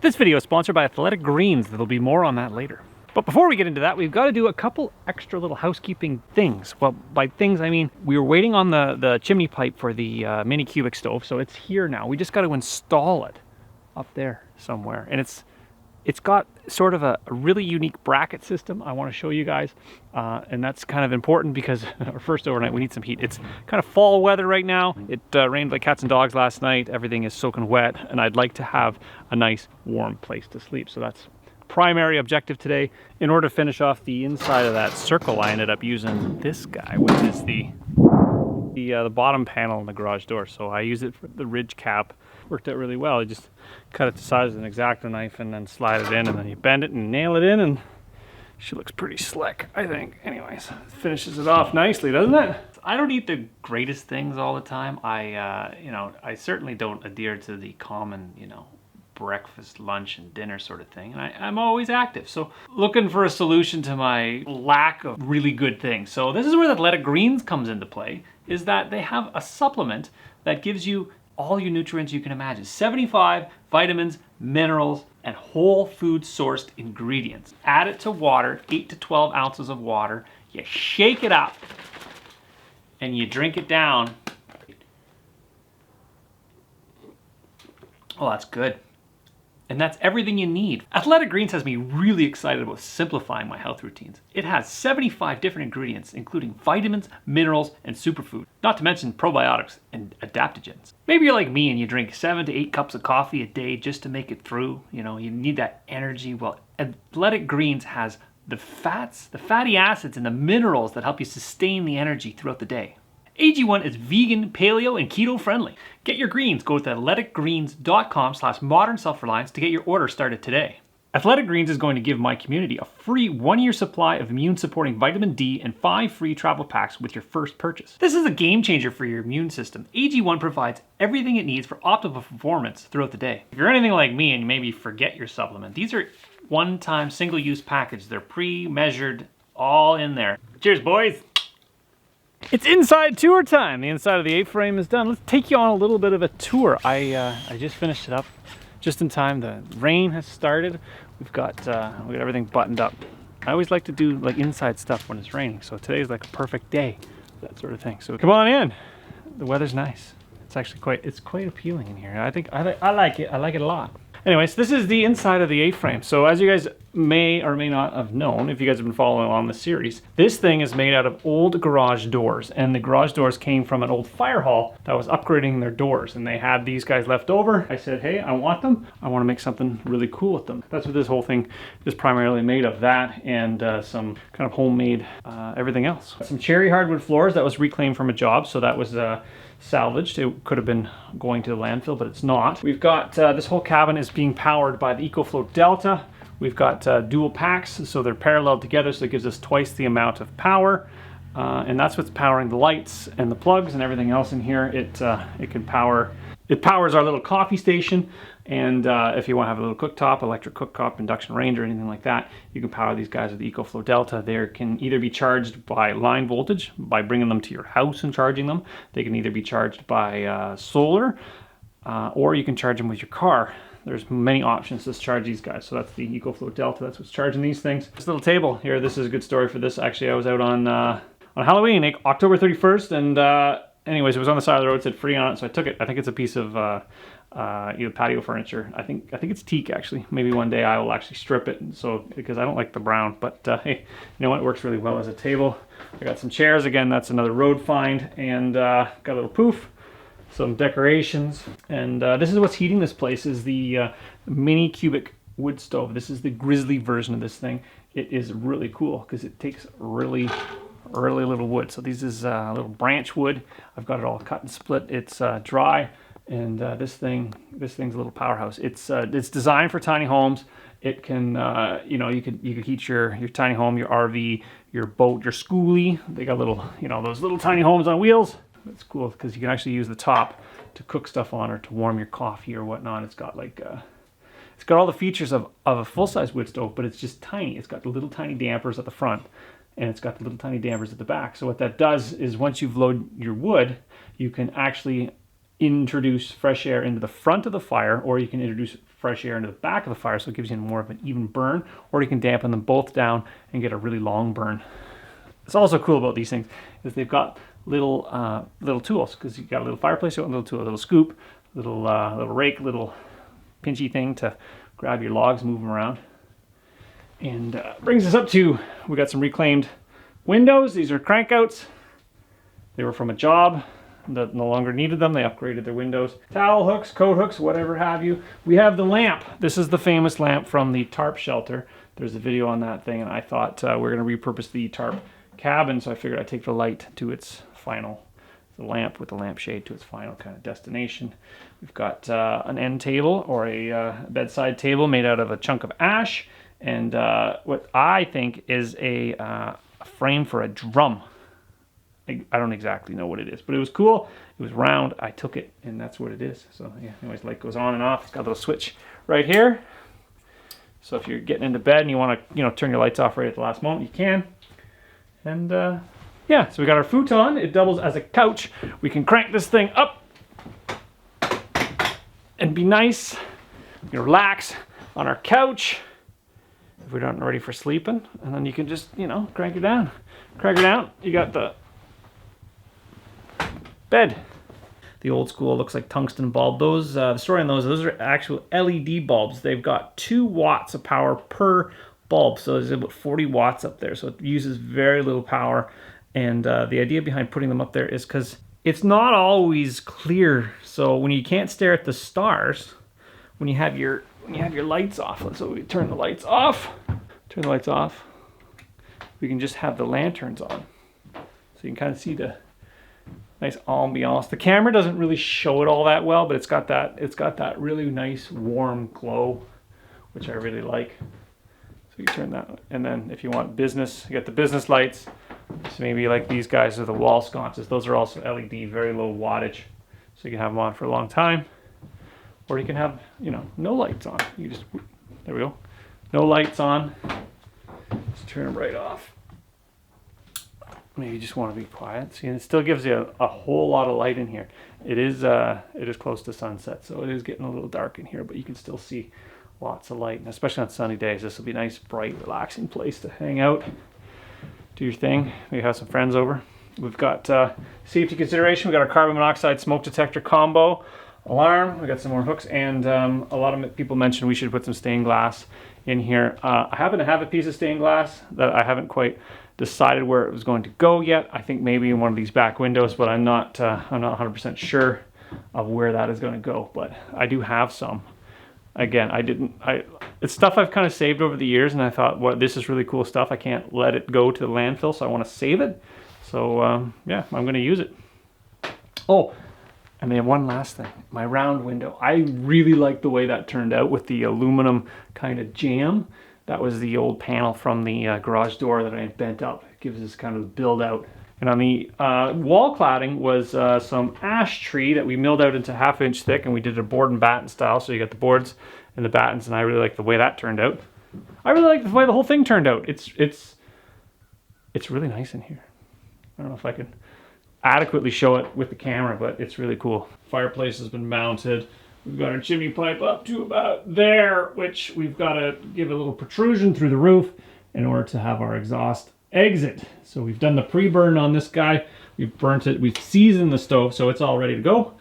This video is sponsored by Athletic Greens. There'll be more on that later. But before we get into that, we've got to do a couple extra little housekeeping things. Well, by things, I mean, we were waiting on the chimney pipe for the mini cubic stove, so it's here now. We just got to install it up there somewhere. And it's got sort of a really unique bracket system I want to show you guys. And that's kind of important because our first overnight, we need some heat. It's kind of fall weather right now. It rained like cats and dogs last night. Everything is soaking wet, and I'd like to have a nice warm place to sleep. So that's primary objective today. In order to finish off the inside of that circle, I ended up using this guy, which is the bottom panel in the garage door. So I use it for the ridge cap. Worked out really well. You just cut it to size with an X-Acto knife and then slide it in, and then you bend it and nail it in, and she looks pretty slick, I think. Anyways, finishes it off nicely, doesn't it? I don't eat the greatest things all the time. I certainly don't adhere to the common, breakfast, lunch, and dinner sort of thing. And I'm always active. So looking for a solution to my lack of really good things. So this is where the Athletic Greens comes into play, is that they have a supplement that gives you all your nutrients you can imagine. 75 vitamins, minerals, and whole food sourced ingredients. Add it to water, 8 to 12 ounces of water. You shake it up and you drink it down. Oh, that's good. And that's everything you need. Athletic Greens has me really excited about simplifying my health routines. It has 75 different ingredients, including vitamins, minerals, and superfoods, not to mention probiotics and adaptogens. Maybe you're like me and you drink 7 to 8 cups of coffee a day just to make it through. You need that energy. Well, Athletic Greens has the fats, the fatty acids, and the minerals that help you sustain the energy throughout the day. AG1 is vegan, paleo, and keto friendly. Get your greens. Go to athleticgreens.com/modern self-reliance to get your order started today. Athletic Greens is going to give my community a free 1-year supply of immune-supporting vitamin D and 5 free travel packs with your first purchase. This is a game changer for your immune system. AG1 provides everything it needs for optimal performance throughout the day. If you're anything like me and you maybe forget your supplement, these are one-time single-use package. They're pre-measured, all in there. Cheers, boys! It's inside tour time. The inside of the A-frame is done. Let's take you on a little bit of a tour. I just finished it up just in time. The rain has started. We've got everything buttoned up. I always like to do like inside stuff when it's raining. So today's like a perfect day, that sort of thing. So come on in. The weather's nice. It's actually quite appealing in here. I like it. I like it a lot. Anyways, this is the inside of the A-frame. So as you guys may or may not have known, if you guys have been following along the series, this thing is made out of old garage doors. And the garage doors came from an old fire hall that was upgrading their doors. And they had these guys left over. I said, hey, I want them. I want to make something really cool with them. That's what this whole thing is primarily made of, that and some kind of homemade everything else. Some cherry hardwood floors that was reclaimed from a job. So that was salvaged. It could have been going to the landfill, but it's not. We've got this whole cabin is being powered by the EcoFlow Delta. We've got dual packs, so they're parallel together, so it gives us twice the amount of power. And that's what's powering the lights and the plugs and everything else in here. It powers our little coffee station. And if you want to have a little cooktop, electric cooktop, induction range, or anything like that, you can power these guys with the EcoFlow Delta. They can either be charged by line voltage, by bringing them to your house and charging them. They can either be charged by solar, or you can charge them with your car. There's many options to charge these guys. So that's the EcoFlow Delta. That's what's charging these things. This little table here, this is a good story for this. Actually, I was out on Halloween, October 31st, and anyways, it was on the side of the road, it said free on it, so I took it. I think it's a piece of patio furniture. I think it's teak, actually. Maybe one day I will actually strip it, because I don't like the brown. But hey, you know what? It works really well as a table. I got some chairs. Again, that's another road find, and got a little poof, some decorations, and this is what's heating this place. Is the mini cubic wood stove. This is the grizzly version of this thing. It is really cool because it takes really little wood. So this is little branch wood. I've got it all cut and split. It's dry. And this thing's a little powerhouse. It's designed for tiny homes. It can, you could heat your tiny home, your RV, your boat, your schoolie. They got little, those little tiny homes on wheels. It's cool because you can actually use the top to cook stuff on or to warm your coffee or whatnot. It's got it's got all the features of a full-size wood stove, but it's just tiny. It's got the little tiny dampers at the front, and it's got the little tiny dampers at the back. So what that does is once you've loaded your wood, you can actually introduce fresh air into the front of the fire, or you can introduce fresh air into the back of the fire, so it gives you more of an even burn, or you can dampen them both down and get a really long burn. It's also cool about these things is they've got little tools, because you got a little fireplace, you got a little tool, a little scoop, little rake, little pinchy thing to grab your logs, move them around. And brings us up to, we got some reclaimed windows. These are crankouts. They were from a job that no longer needed them. They upgraded their windows. Towel hooks, coat hooks, whatever have you. We have the lamp. This is the famous lamp from the tarp shelter. There's a video on that thing, and I thought we're going to repurpose the tarp cabin, so I figured I'd take the light to its final, the lamp with the lampshade to its final kind of destination. We've got an end table, or a bedside table made out of a chunk of ash, and what I think is a frame for a drum. I don't exactly know what it is, but it was cool. It was round. I took it, and that's what it is. So yeah, anyways, light goes on and off. It's got a little switch right here. So if you're getting into bed and you want to, turn your lights off right at the last moment, you can. And yeah, so we got our futon. It doubles as a couch. We can crank this thing up and be nice. We can relax on our couch if we're not ready for sleeping. And then you can just, crank it down. Crank it down. You got the bed. The old school looks like tungsten bulb. Those, the story on those are actual LED bulbs. They've got 2 watts of power per bulb, so there's about 40 watts up there. So it uses very little power. And the idea behind putting them up there is because it's not always clear. So when you can't stare at the stars, when you have your lights off, so we turn the lights off. Turn the lights off. We can just have the lanterns on, so you can kind of see the nice ambiance. The camera doesn't really show it all that well, but it's got that really nice warm glow, which I really like. So you turn that, and then if you want business, you got the business lights. So maybe like these guys are the wall sconces. Those are also LED, very low wattage, so you can have them on for a long time. Or you can have, no lights on. You just, there we go, no lights on. Just turn them right off. Maybe you just want to be quiet. See, and it still gives you a whole lot of light in here. It is close to sunset, so it is getting a little dark in here, but you can still see lots of light. And especially on sunny days, this will be a nice, bright, relaxing place to hang out, do your thing. Maybe have some friends over. We've got safety consideration. We've got our carbon monoxide smoke detector combo alarm. We got some more hooks, and a lot of people mentioned we should put some stained glass in here. I happen to have a piece of stained glass that I haven't quite decided where it was going to go yet. I think maybe in one of these back windows, but I'm not 100% sure of where that is going to go. But I do have some. Again, it's stuff I've kind of saved over the years, and I thought, well, this is really cool stuff. I can't let it go to the landfill, so I want to save it. So yeah, I'm going to use it. Oh, and then one last thing, my round window. I really like the way that turned out with the aluminum kind of jamb. That was the old panel from the garage door that I had bent up. It gives this kind of build out. And on the wall cladding was some ash tree that we milled out into 1/2 inch thick, and we did a board and batten style. So you got the boards and the battens, and I really like the way that turned out. I really like the way the whole thing turned out. It's really nice in here. I don't know if I can adequately show it with the camera, but it's really cool. Fireplace has been mounted. We've got our chimney pipe up to about there, which we've got to give a little protrusion through the roof in order to have our exhaust exit. So we've done the pre-burn on this guy. We've burnt it. We've seasoned the stove, so it's all ready to go.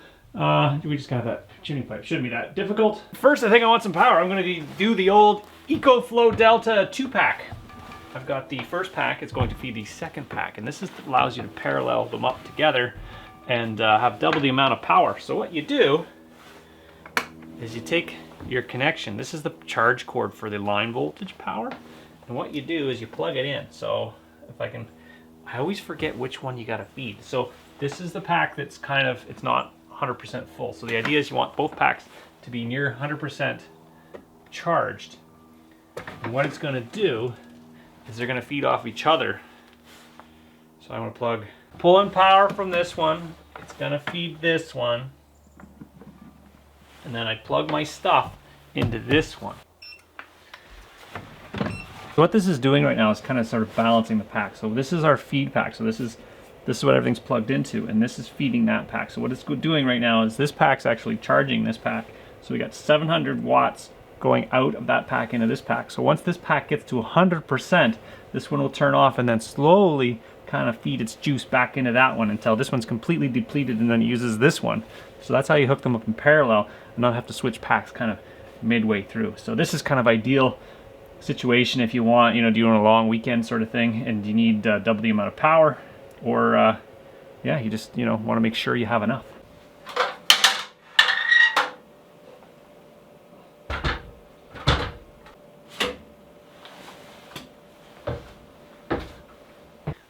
We just got that chimney pipe. Shouldn't be that difficult. First, I think I want some power. I'm going to do the old EcoFlow Delta 2-pack. I've got the first pack. It's going to feed the second pack, and this allows you to parallel them up together and have double the amount of power. So what you do is you take your connection. This is the charge cord for the line voltage power, and what you do is you plug it in. So if I always forget which one you got to feed. So this is the pack that's it's not 100% full. So the idea is you want both packs to be near 100% charged, and what it's going to do is they're going to feed off each other. So I'm going to pull in power from this one. It's going to feed this one. And then I plug my stuff into this one. So what this is doing right now is kind of sort of balancing the pack. So this is our feed pack. So this is what everything's plugged into, and this is feeding that pack. So what it's doing right now is this pack's actually charging this pack So we got 700 watts going out of that pack into this pack. So once this pack gets to 100%, this one will turn off and then slowly kind of feed its juice back into that one until this one's completely depleted, and then it uses this one. So that's how you hook them up in parallel and not have to switch packs kind of midway through. So this is kind of ideal situation if you want, you know, doing a long weekend sort of thing and you need double the amount of power, or yeah, you just, you know, want to make sure you have enough.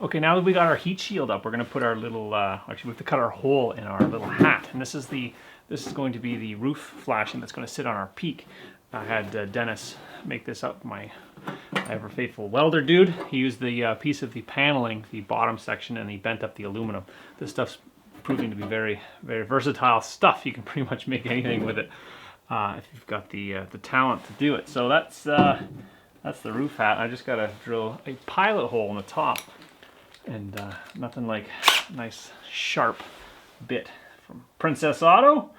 Okay, now that we got our heat shield up, we're going to put our little, actually we have to cut our hole in our little hat. And this is going to be the roof flashing that's going to sit on our peak. I had Dennis make this up, my ever faithful welder dude. He used the piece of the paneling, the bottom section, and he bent up the aluminum. This stuff's proving to be very, very versatile stuff. You can pretty much make anything with it if you've got the talent to do it. So that's the roof hat. I just got to drill a pilot hole in the top. And nothing like a nice sharp bit from Princess Auto.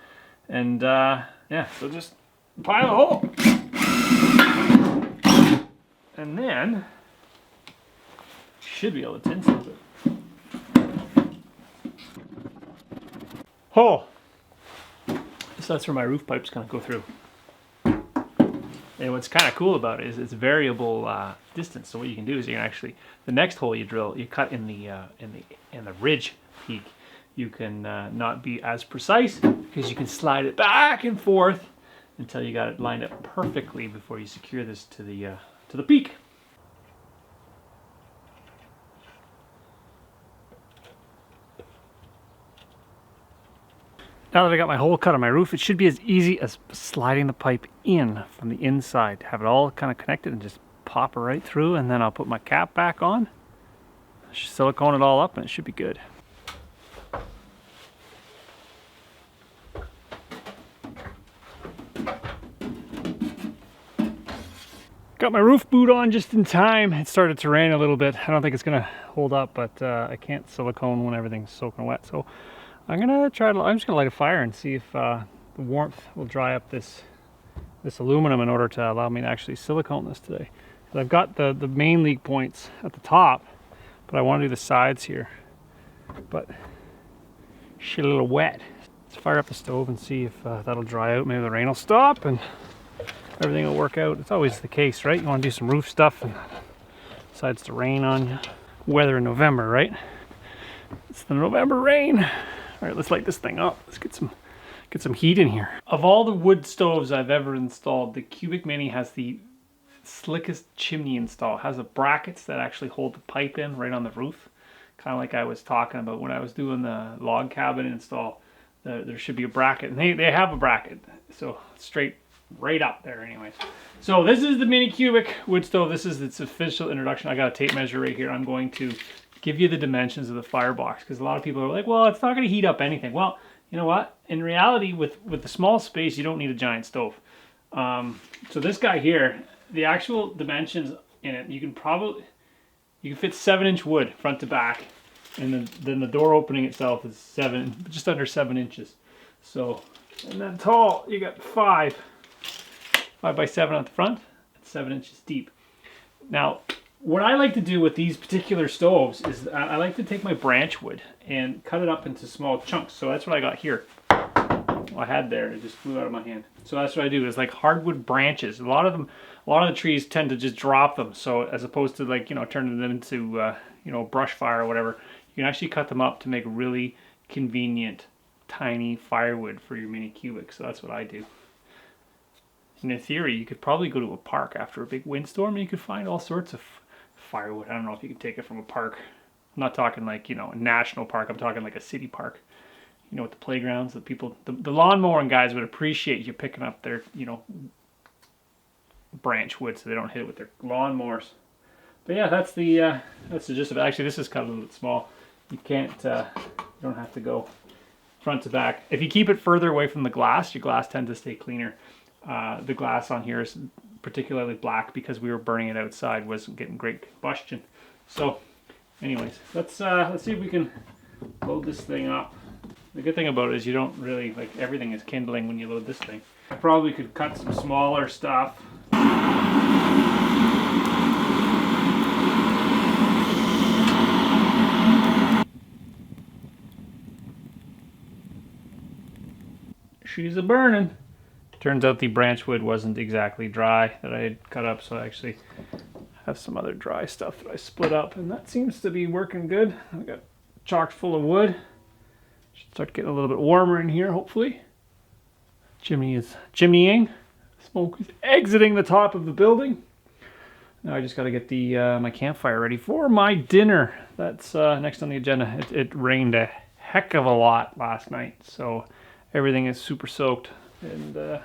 And yeah, so just pile a hole. And then should be able to tinsel it. Hole. So that's where my roof pipe's gonna go through. And what's kind of cool about it is it's variable distance. So what you can do is you can actually, the next hole you drill, you cut in the ridge peak. You can not be as precise because you can slide it back and forth until you got it lined up perfectly before you secure this to the peak. Now that I got my hole cut on my roof, it should be as easy as sliding the pipe in from the inside. Have it all kind of connected and just pop it right through, and then I'll put my cap back on, silicone it all up, and it should be good. Got my roof boot on just in time. It started to rain a little bit. I don't think it's gonna hold up, but I can't silicone when everything's soaking wet. So I'm just gonna light a fire and see if the warmth will dry up this aluminum in order to allow me to actually silicone this today. I've got the main leak points at the top, but I want to do the sides here. But shit, a little wet. Let's fire up the stove and see if that'll dry out. Maybe the rain will stop and everything will work out. It's always the case, right? You want to do some roof stuff and it decides to rain on you. Weather in November, right? It's the November rain. All right, let's light this thing up. Let's get some heat in here. Of all the wood stoves I've ever installed, the Cubic Mini has the slickest chimney install. It has the brackets that actually hold the pipe in right on the roof. Kind of like I was talking about when I was doing the log cabin install. There should be a bracket, and they have a bracket. So straight right up there anyways. So this is the Mini Cubic wood stove. This is its official introduction. I got a tape measure right here. I'm going to give you the dimensions of the firebox, because a lot of people are like, well, it's not going to heat up anything. Well, you know what? In reality, with the small space, you don't need a giant stove. So this guy here, the actual dimensions in it, you can fit 7-inch wood front to back, and then the door opening itself is just under 7 inches. So, and then tall, you got 5 by 7 at the front, 7 inches deep. Now, what I like to do with these particular stoves is I like to take my branch wood and cut it up into small chunks. So that's what I got here. I had there, it just flew out of my hand. So that's what I do, is like hardwood branches. A lot of the trees tend to just drop them. So as opposed to, like, you know, turning them into brush fire or whatever, you can actually cut them up to make really convenient tiny firewood for your Mini Cubic. So that's what I do. In theory, you could probably go to a park after a big windstorm and you could find all sorts of firewood. I don't know if you can take it from a park. I'm not talking like, you know, a national park. I'm talking like a city park. You know, with the playgrounds, the lawn mowing guys would appreciate you picking up their, you know, branch wood so they don't hit it with their lawnmowers. But yeah, that's the gist of it. Actually, this is kind of a little bit small. You can't, you don't have to go front to back. If you keep it further away from the glass, your glass tends to stay cleaner. The glass on here is particularly black because we were burning it outside, wasn't getting great combustion. So anyways, let's see if we can load this thing up. The good thing about it is you don't really, like, everything is kindling when you load this thing. I probably could cut some smaller stuff. She's a burning. Turns out the branch wood wasn't exactly dry that I had cut up, so I actually have some other dry stuff that I split up, and that seems to be working good. I got chock full of wood. Should start getting a little bit warmer in here, hopefully. Chimney is chimneying. Smoke is exiting the top of the building. Now I just got to get the my campfire ready for my dinner. That's next on the agenda. It rained a heck of a lot last night, so everything is super soaked, and I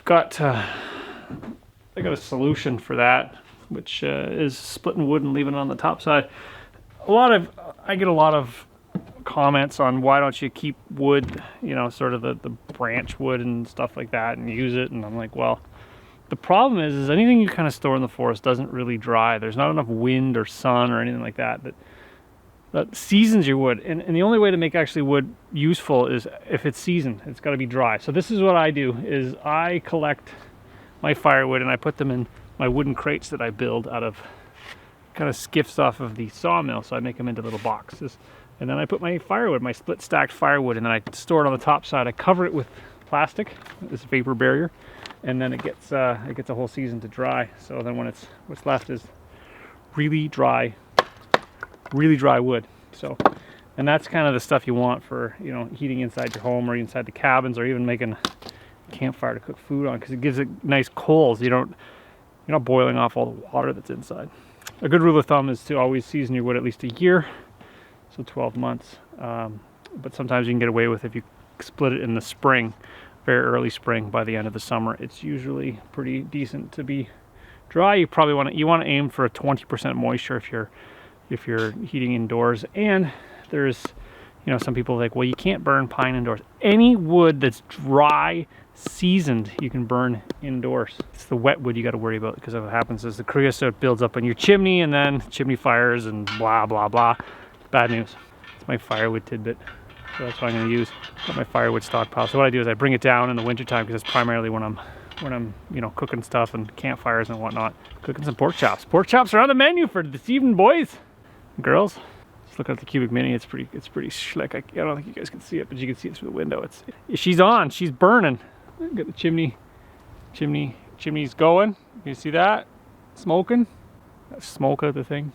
got a solution for that, which is splitting wood and leaving it on the top side. I get a lot of comments on why don't you keep wood, you know, sort of the branch wood and stuff like that, and use it. And I'm like, well, the problem is anything you kind of store in the forest doesn't really dry. There's not enough wind or sun or anything like that that seasons your wood. And the only way to make actually wood useful is if it's seasoned. It's got to be dry. So this is what I do, is I collect my firewood and I put them in my wooden crates that I build out of kind of skiffs off of the sawmill. So I make them into little boxes. And then I put my firewood, my split stacked firewood, and then I store it on the top side. I cover it with plastic, this vapor barrier, and then it gets a whole season to dry. So then what's left is really dry wood. So, and that's kind of the stuff you want for, you know, heating inside your home or inside the cabins, or even making a campfire to cook food on, because it gives it nice coals. You're not boiling off all the water that's inside. A good rule of thumb is to always season your wood at least a year, so 12 months. But sometimes you can get away with, if you split it in the spring, very early spring, by the end of the summer, it's usually pretty decent to be dry. You probably want to aim for a 20% moisture if you're heating indoors. And there's, you know, some people are like, well, you can't burn pine indoors. Any wood that's dry, seasoned, you can burn indoors. It's the wet wood you got to worry about, because what happens is the creosote builds up on your chimney, and then chimney fires and blah blah blah. Bad news. It's my firewood tidbit, so that's what I'm going to use. Got my firewood stockpile. So what I do is I bring it down in the wintertime, because it's primarily when I'm you know, cooking stuff and campfires and whatnot. Cooking some pork chops. Pork chops are on the menu for this evening, boys and girls. Just look at the cubic mini. It's pretty slick. I don't think you guys can see it, but you can see it through the window. She's on. She's burning. Got the chimney's going. You see that? Smoking. Smoke out the thing.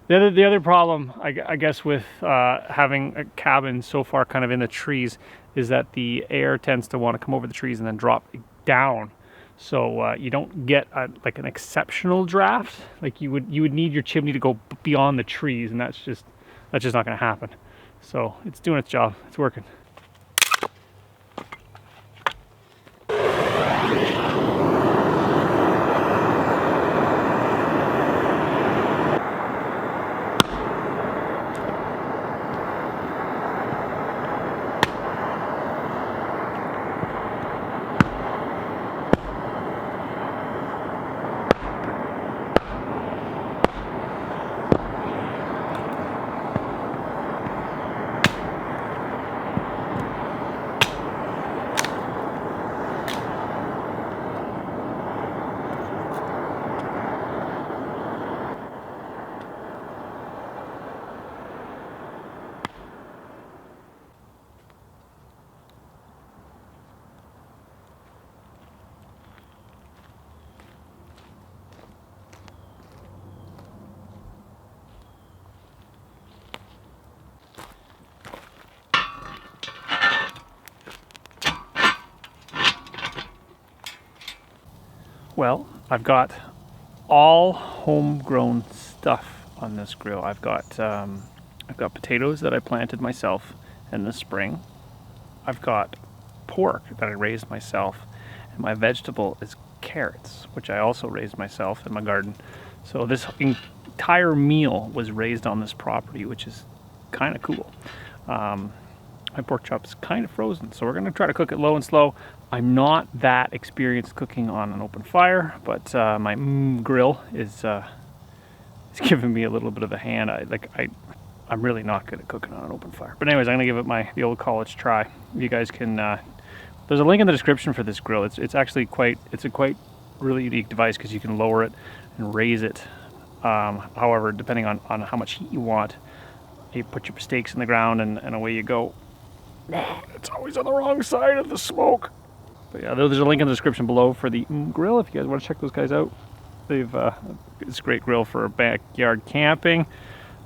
The other problem, I guess, with having a cabin so far kind of in the trees, is that the air tends to want to come over the trees and then drop down. So you don't get like an exceptional draft. Like you would need your chimney to go beyond the trees, and that's just not going to happen. So it's doing its job. It's working. Well, I've got all homegrown stuff on this grill. I've got potatoes that I planted myself in the spring. I've got pork that I raised myself, and my vegetable is carrots, which I also raised myself in my garden. So this entire meal was raised on this property, which is kind of cool. My pork chop's kind of frozen, so we're going to try to cook it low and slow. I'm not that experienced cooking on an open fire, but my grill is giving me a little bit of a hand. I'm really not good at cooking on an open fire. But anyways, I'm going to give it the old college try. You guys can There's a link in the description for this grill. It's actually it's a quite really unique device because you can lower it and raise it. However, depending on how much heat you want, you put your stakes in the ground and away you go. It's always on the wrong side of the smoke. But yeah, there's a link in the description below for the grill if you guys want to check those guys out. They've it's a great grill for backyard camping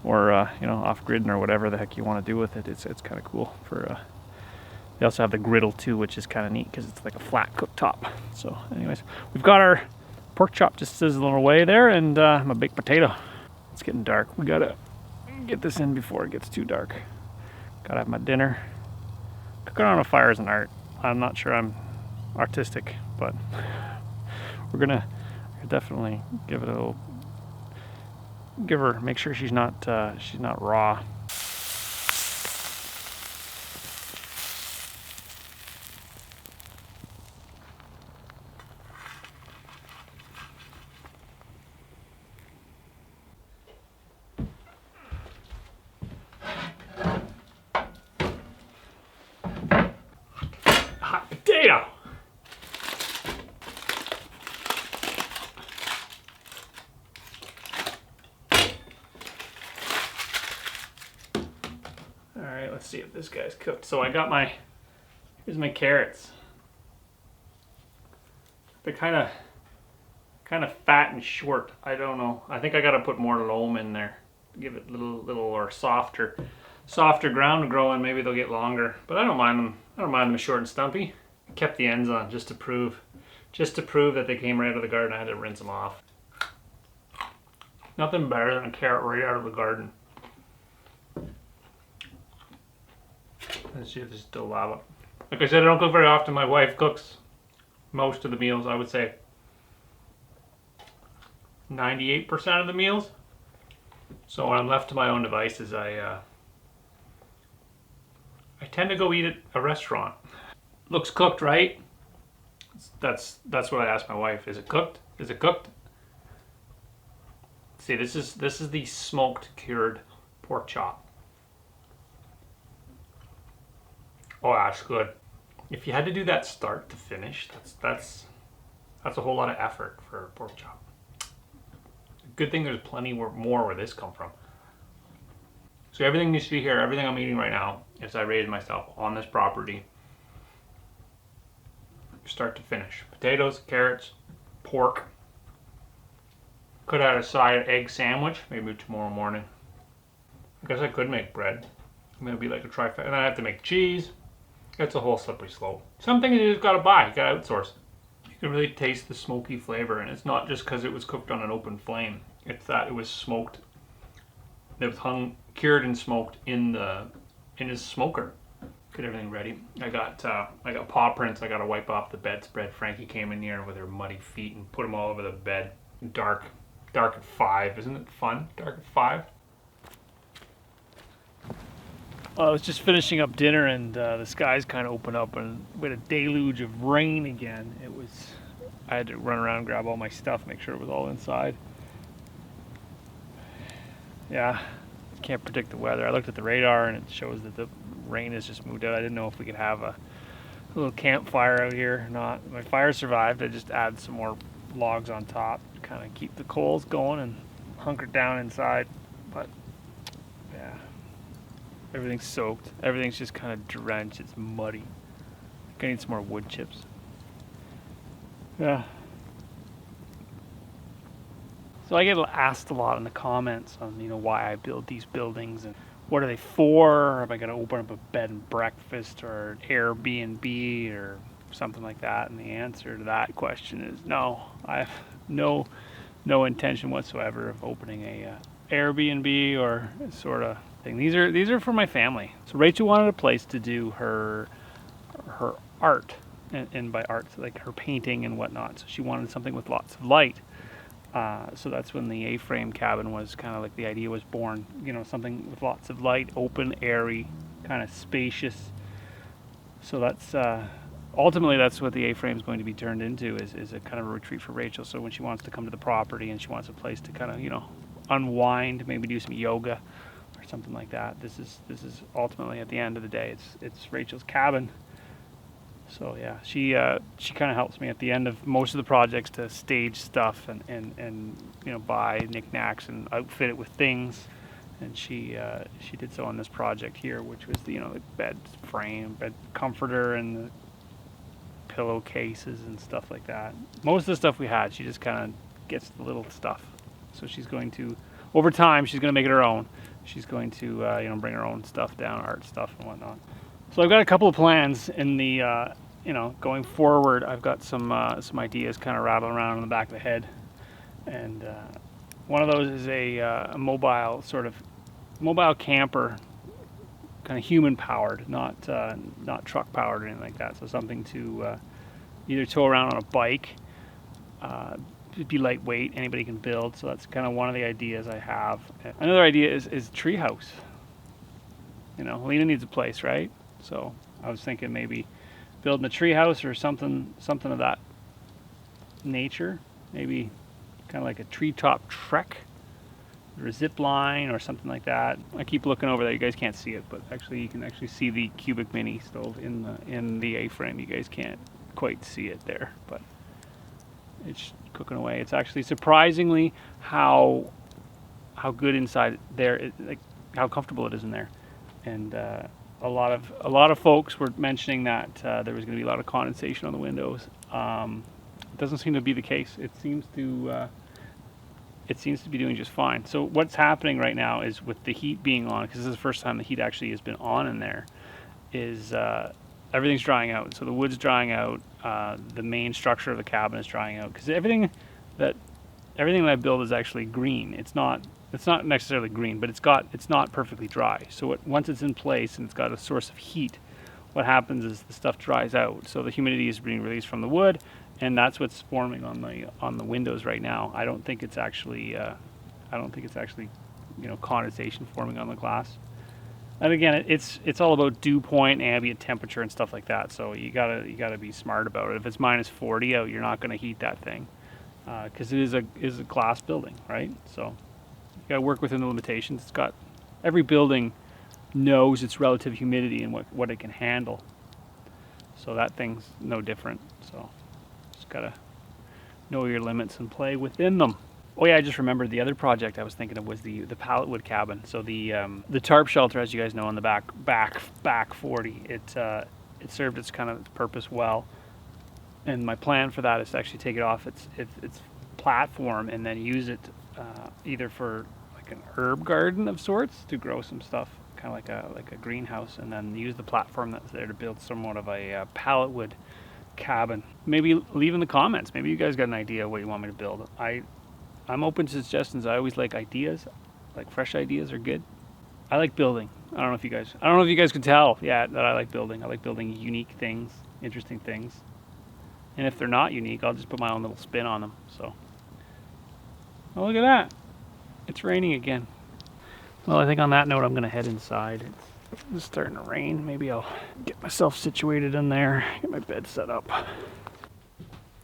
or you know, off-grid or whatever the heck you want to do with it. It's kind of cool. They also have the griddle too, which is kind of neat because it's like a flat cooktop. So anyways, we've got our pork chop just sizzling away there, and my baked potato. It's getting dark. We gotta get this in before it gets too dark. Gotta have my dinner. Cooking on a fire is an art. I'm not sure I'm artistic, but we're gonna definitely give it a little. Make sure she's not raw. Hot potato. All right, let's see if this guy's cooked. So I got here's my carrots. They're kind of fat and short. I don't know. I think I got to put more loam in there. Give it a little or softer ground to grow in. Maybe they'll get longer, but I don't mind them. I don't mind them short and stumpy. Kept the ends on just to prove that they came right out of the garden. I had to rinse them off. Nothing better than a carrot right out of the garden. Let's see if this is still lava. Like I said, I don't cook very often. My wife cooks most of the meals. I would say 98% of the meals. So when I'm left to my own devices, I tend to go eat at a restaurant. Looks cooked, right? That's what I asked my wife. Is it cooked? Is it cooked? See, this is the smoked cured pork chop. Oh, that's good. If you had to do that start to finish, that's a whole lot of effort for a pork chop. Good thing there's plenty more where this come from. So everything you see here, everything I'm eating right now, is I raised myself on this property, start to finish. Potatoes, carrots, pork. Could add a side egg sandwich, maybe tomorrow morning. I guess I could make bread. Maybe like a trifecta, and I have to make cheese. It's a whole slippery slope. Some things you just gotta buy, you gotta outsource. You can really taste the smoky flavor, and it's not just because it was cooked on an open flame. It's that it was smoked. It was cured and smoked in his smoker. Get everything ready. I got paw prints. I gotta wipe off the bedspread. Frankie came in here with her muddy feet and put them all over the bed. Dark at 5. Isn't it fun? Dark at 5. Well, I was just finishing up dinner and the skies kind of opened up and we had a deluge of rain again. I had to run around and grab all my stuff, make sure it was all inside. Yeah, can't predict the weather. I looked at the radar and it shows that the rain has just moved out. I didn't know if we could have a little campfire out here or not. My fire survived. I just added some more logs on top to kind of keep the coals going and hunkered down inside. But yeah, everything's soaked. Everything's just kind of drenched. It's muddy. I need some more wood chips. Yeah. So I get asked a lot in the comments on, why I build these buildings and what are they for? Am I going to open up a bed and breakfast or Airbnb or something like that? And the answer to that question is no. I have no intention whatsoever of opening a Airbnb or sort of thing. These are for my family. So Rachel wanted a place to do her art, and by art, like her painting and whatnot. So she wanted something with lots of light. So that's when the A-frame cabin was kind of like the idea was born. Something with lots of light, open, airy, kind of spacious. So that's ultimately that's what the A-frame is going to be turned into is a kind of a retreat for Rachel. So when she wants to come to the property and she wants a place to kind of unwind, maybe do some yoga or something like that. This is ultimately at the end of the day, it's Rachel's cabin. So yeah, she kind of helps me at the end of most of the projects to stage stuff and you know, buy knickknacks and outfit it with things. And she did so on this project here, which was the, you know, the bed frame, bed comforter, and the pillowcases and stuff like that. Most of the stuff we had, she just kind of gets the little stuff. So she's going to, over time, she's going to make it her own. She's going to you know, bring her own stuff down, art stuff and whatnot. So I've got a couple of plans in the you know, going forward. I've got some ideas kind of rattling around in the back of the head, and one of those is a mobile camper, kind of human powered, not truck powered or anything like that. So something to either tow around on a bike, be lightweight, anybody can build. So that's kind of one of the ideas I have. Another idea is treehouse. You know, Lena needs a place, right? So I was thinking maybe building a treehouse or something of that nature. Maybe kind of like a treetop trek or a zip line or something like that. I keep looking over there. You guys can't see it, but actually you can actually see the cubic mini stove in the A-frame. You guys can't quite see it there, but it's cooking away. It's actually surprisingly how good inside there, like how comfortable it is in there. And a lot of folks were mentioning that there was going to be a lot of condensation on the windows. It doesn't seem to be the case. It seems to be doing just fine. So what's happening right now is, with the heat being on, because this is the first time the heat actually has been on in there, is everything's drying out. So the wood's drying out. The main structure of the cabin is drying out, because everything that I build is actually green. It's not necessarily green, but it's not perfectly dry. So once it's in place and it's got a source of heat, what happens is the stuff dries out. So the humidity is being released from the wood, and that's what's forming on the windows right now. I don't think it's actually you know, condensation forming on the glass. And again, it's all about dew point, ambient temperature, and stuff like that. So you gotta be smart about it. If it's -40 out, you're not going to heat that thing, because it is a glass building, right? So you got to work within the limitations. It's got, every building knows its relative humidity and what it can handle. So that thing's no different. So just gotta know your limits and play within them. Oh yeah, I just remembered the other project I was thinking of was the pallet wood cabin. So the tarp shelter, as you guys know, on the back 40, it served its kind of purpose well. And my plan for that is to actually take it off its platform and then use it either for like an herb garden of sorts to grow some stuff, kind of like a greenhouse, and then use the platform that's there to build somewhat of a pallet wood cabin. Maybe leave in the comments. Maybe you guys got an idea of what you want me to build. I'm open to suggestions. I always like ideas. Like, fresh ideas are good. I like building. I don't know if you guys can tell that I like building. I like building unique things, interesting things. And if they're not unique, I'll just put my own little spin on them. So, oh, look at that. It's raining again. Well, I think on that note, I'm going to head inside. It's starting to rain. Maybe I'll get myself situated in there, get my bed set up.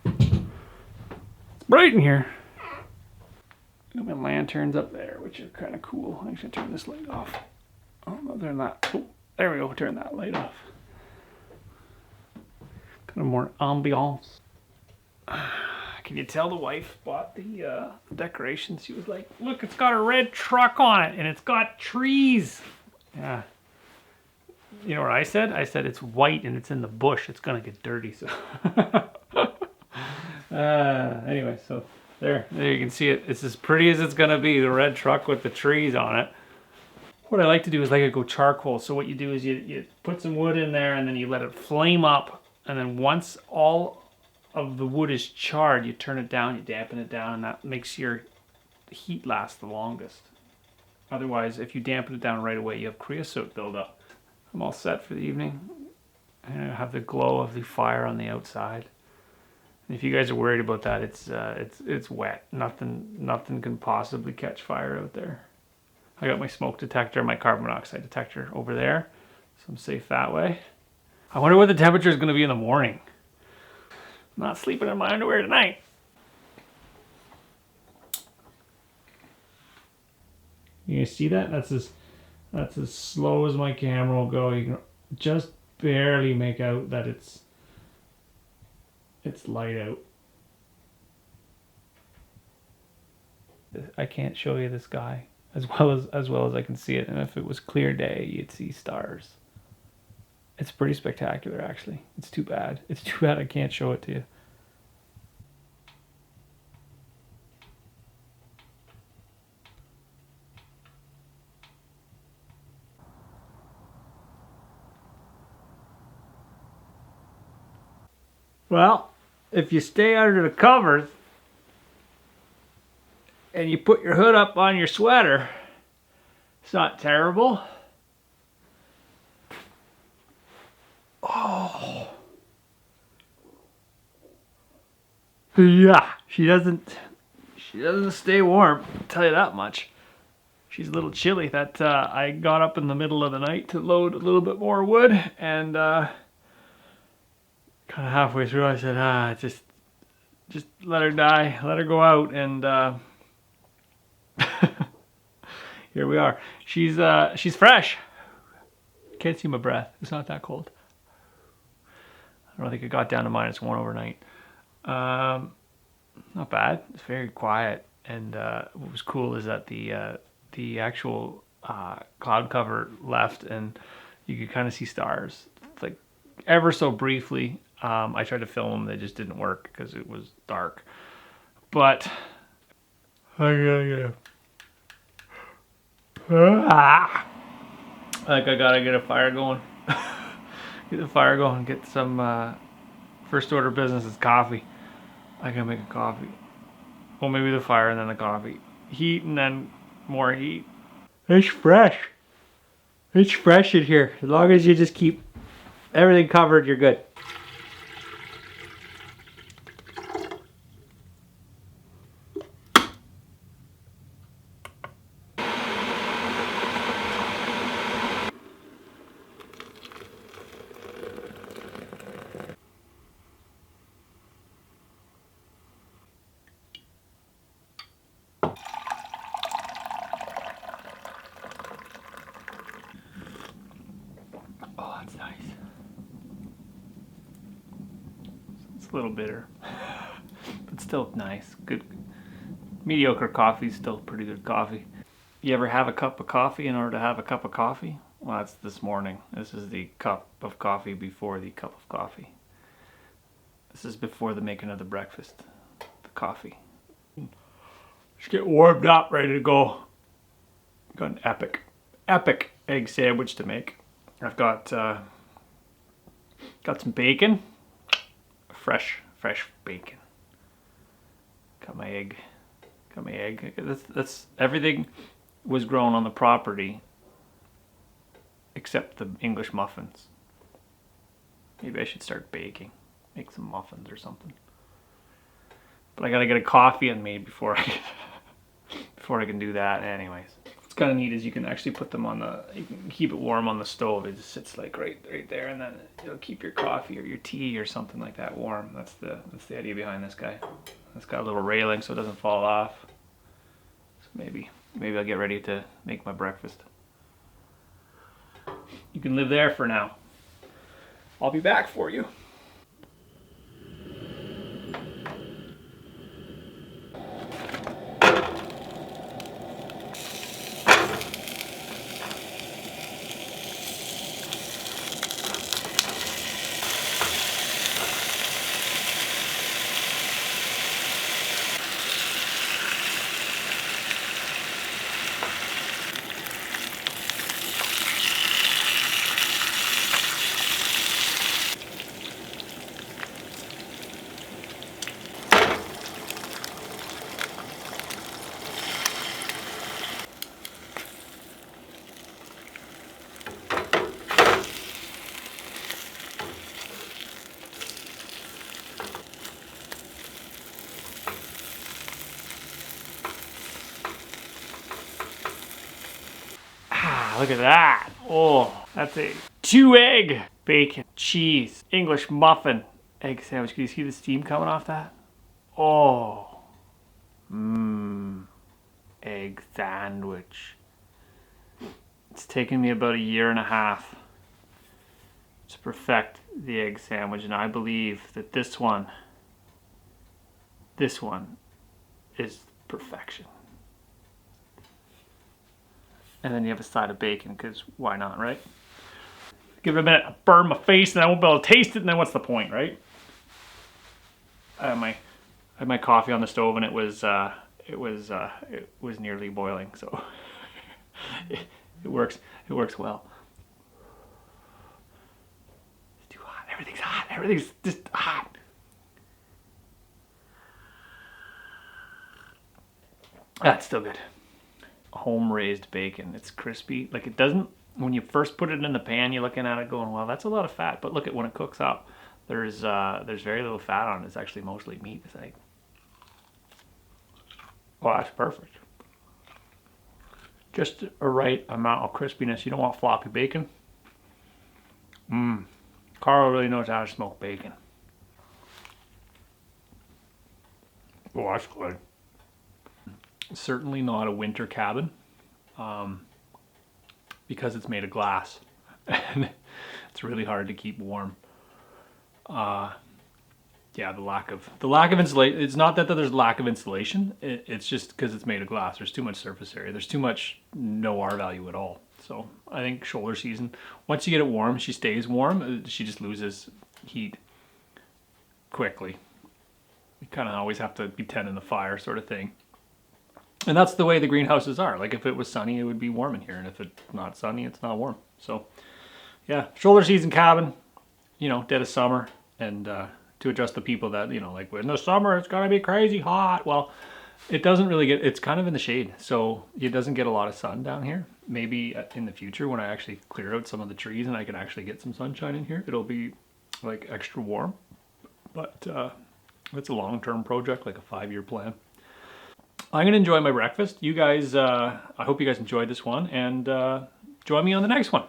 It's bright in here. Got my lanterns up there, which are kind of cool. I should turn this light off. Oh, other than that, oh, there we go. Turn that light off. Kind of more ambiance. Can you tell the wife bought the decorations? She was like, "Look, it's got a red truck on it, and it's got trees." Yeah. You know what I said? I said it's white and it's in the bush. It's gonna get dirty. So. Anyway, so. There you can see it. It's as pretty as it's gonna be, the red truck with the trees on it. What I like to do is go charcoal. So what you do is you put some wood in there, and then you let it flame up, and then once all of the wood is charred, you turn it down, you dampen it down, and that makes your heat last the longest. Otherwise, if you dampen it down right away, you have creosote buildup. I'm all set for the evening. I have the glow of the fire on the outside. If you guys are worried about that, it's wet. Nothing can possibly catch fire out there. I got my smoke detector, my carbon monoxide detector over there, so I'm safe that way. I wonder what the temperature is going to be in the morning. I'm not sleeping in my underwear tonight. You guys see that? That's as slow as my camera will go. You can just barely make out that it's It's light out. I can't show you the sky as well as I can see it, and if it was clear day, you'd see stars. It's pretty spectacular, actually. It's too bad. It's too bad I can't show it to you. Well, if you stay under the covers and you put your hood up on your sweater, it's not terrible. Oh. Yeah, she doesn't stay warm, I'll tell you that much. She's a little chilly. That I got up in the middle of the night to load a little bit more wood, and kind of halfway through I said, just let her die, let her go out, and here we are. She's fresh. Can't see my breath. It's not that cold. I don't think it got down to -1 overnight. Not bad. It's very quiet, and what was cool is that the actual cloud cover left, and you could kind of see stars, like ever so briefly. I tried to film them, they just didn't work because it was dark. But I gotta get a fire going. Get the fire going. Get some first order business is coffee. I gotta make a coffee. Well, maybe the fire and then the coffee. Heat and then more heat. It's fresh. It's fresh in here. As long as you just keep everything covered, you're good. Oh, that's nice. It's a little bitter, but still nice. Good. Mediocre coffee is still pretty good coffee. You ever have a cup of coffee in order to have a cup of coffee? Well, that's this morning. This is the cup of coffee before the cup of coffee. This is before the making of the breakfast. The coffee. Just get warmed up, ready to go. Got an epic egg sandwich to make. I've got some bacon, fresh bacon. Got my egg. That's everything was grown on the property except the English muffins. Maybe I should start baking, make some muffins or something. But I gotta get a coffee in me before I can do that. Anyways, what's kind of neat is you can actually put them on you can keep it warm on the stove. It just sits like right there, and then it'll keep your coffee or your tea or something like that warm. That's the idea behind this guy. It's got a little railing so it doesn't fall off. So maybe I'll get ready to make my breakfast. You can live there for now. I'll be back for you. Look at that. Oh, that's a 2-egg bacon, cheese, English muffin, egg sandwich. Can you see the steam coming off that? Oh, egg sandwich. It's taken me about 1.5 years to perfect the egg sandwich, and I believe that this one This one is perfection. And then you have a side of bacon, because why not, right? Give it a minute to burn my face and I won't be able to taste it, and then what's the point, right? I had my coffee on the stove and it was nearly boiling, so it works well. It's too hot. Everything's hot. Everything's just hot. That's still good. Home raised bacon. It's crispy. Like, it doesn't, when you first put it in the pan, you're looking at it going, well, that's a lot of fat. But look at when it cooks up, there's very little fat on it. It's actually mostly meat. It's like, oh, that's perfect. Just a right amount of crispiness. You don't want floppy bacon. Carl really knows how to smoke bacon. Oh, that's good. Certainly not a winter cabin, because it's made of glass and it's really hard to keep warm. Yeah, the lack of insulation. It's not that there's lack of insulation. It's just because it's made of glass. There's too much surface area. There's too much no R value at all. So I think shoulder season, once you get it warm, she stays warm. She just loses heat quickly. You kind of always have to be tending the fire, sort of thing. And that's the way the greenhouses are. Like, if it was sunny, it would be warm in here. And if it's not sunny, it's not warm. So, yeah, shoulder season cabin, you know, dead of summer. And to address the people that, you know, like, in the summer, it's going to be crazy hot. Well, it doesn't really get, it's kind of in the shade. So it doesn't get a lot of sun down here. Maybe in the future, when I actually clear out some of the trees and I can actually get some sunshine in here, it'll be, like, extra warm. But it's a long-term project, like a 5-year plan. I'm going to enjoy my breakfast. You guys, I hope you guys enjoyed this one, and join me on the next one.